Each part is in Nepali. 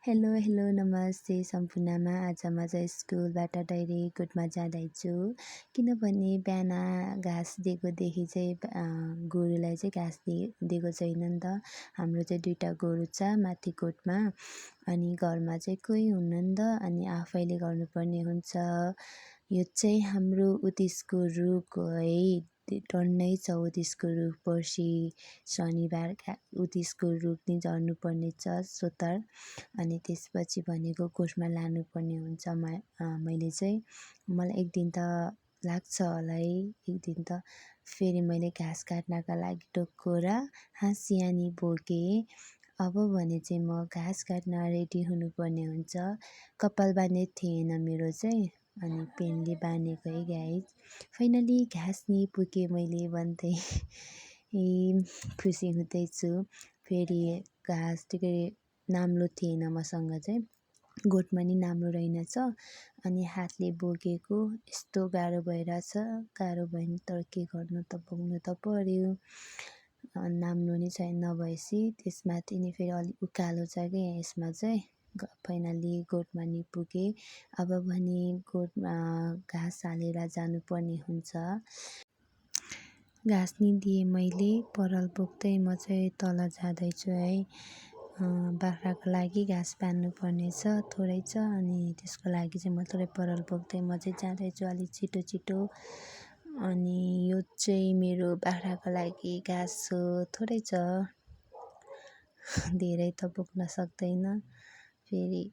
हेलो हेलो नमस्ते सम्पूर्णमा। आज म चाहिँ स्कुलबाट डाइरेक्ट गोठमा जाँदैछु किनभने बिहान घाँस दिएकोदेखि चाहिँ गोरुलाई चाहिँ घाँस दिएको छैन नि त। हाम्रो चाहिँ 2टा गोरु छ माथि गोठमा, अनि घरमा चाहिँ कोही हुन्न नि त, अनि आफैले गर्नुपर्ने हुन्छ। यो चाहिँ हाम्रो उत्तिसको रुख हो है, टन्नै छ उत्तिसको रुख। पर्सि शनिबार उत्तिसको रुख नि झर्नुपर्ने छ सोतर, अनि त्यसपछि भनेको गोठमा लानुपर्ने हुन्छ। मैले चाहिँ मलाई एक दिन त लाग्छ होला है, एक दिन त। फेरि मैले घाँस काट्नका लागि टोक्को र हाँसियानी बोकेँ। अब भने चाहिँ म घाँस काट्न रेडी हुनुपर्ने हुन्छ। कपाल बाँधेको थिएन मेरो चाहिँ, अनि पेनले बाँधेको है गाइज। फाइनली घाँस नि पुगेँ मैले भन्दै खुसी हुँदैछु। फेरि घाँस नाम्लो थिएन मसँग चाहिँ, गोठमा नि नाम्लो रहेनछ, अनि हातले बोकेको यस्तो गाह्रो भइरहेछ। गाह्रो भयो नि, तर के गर्नु त, बोक्नु त पर्यो। नाम्लो नि छैन नभएपछि त्यसमाथि नि फेरि अलिक उकालो छ कि यसमा चाहिँ। फाइनली गोठमा नि पुगेँ। अब भने गोठमा घाँस हालेर जानुपर्ने हुन्छ। घाँस नि दिएँ मैले, पराल बोक्दै म चाहिँ तल जाँदैछु है। बाख्राको लागि घाँस बाँध्नु पर्ने छ, थोरै छ, अनि त्यसको लागि चाहिँ म थोरै पराल बोक्दै म चाहिँ जाँदैछु अलिक छिटो छिटो। अनि यो चाहिँ मेरो बाख्राको लागि घाँस हो, थोरै छ, धेरै त बोक्न सक्दैन। फेरि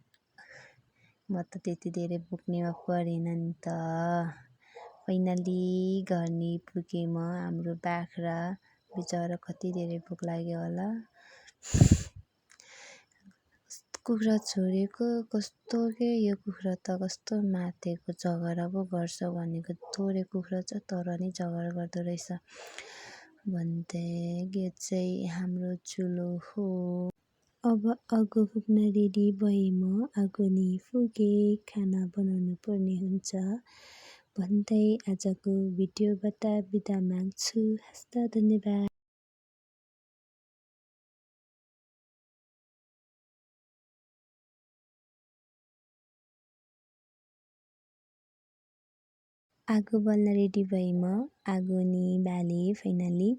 म त त्यति धेरै बोक्नेमा परेन नि त। फाइनली घर नि पुगेँ म। हाम्रो बाख्रा बिचरा कति धेरै भोक लाग्यो होला। कुखुरा छोडेको कस्तो के, यो कुखुरा त कस्तो मातेको, झगडा पो गर्छ भनेको थोरै कुखुरा छ तर नि झगडा गर्दो रहेछ भन्दै। यो चाहिँ हाम्रो चुलो हो। अब आगो फुक्न रेडी भएँ म। आगो नि फुकेँ, खाना बनाउनु पर्ने हुन्छ भन्दै आजको भिडियोबाट बिदा माग्छु। हस्त धन्यवाद। आगो बल्न रेडी भएँ म। आगो नि बालेँ फाइनली।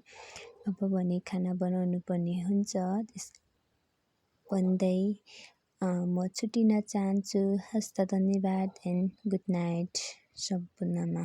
अब भने खाना बनाउनु पर्ने हुन्छ। त्यस भन्दै म छुट्टिन चाहन्छु। हस्त धन्यवाद एन्ड गुड नाइट सम्पूर्णमा।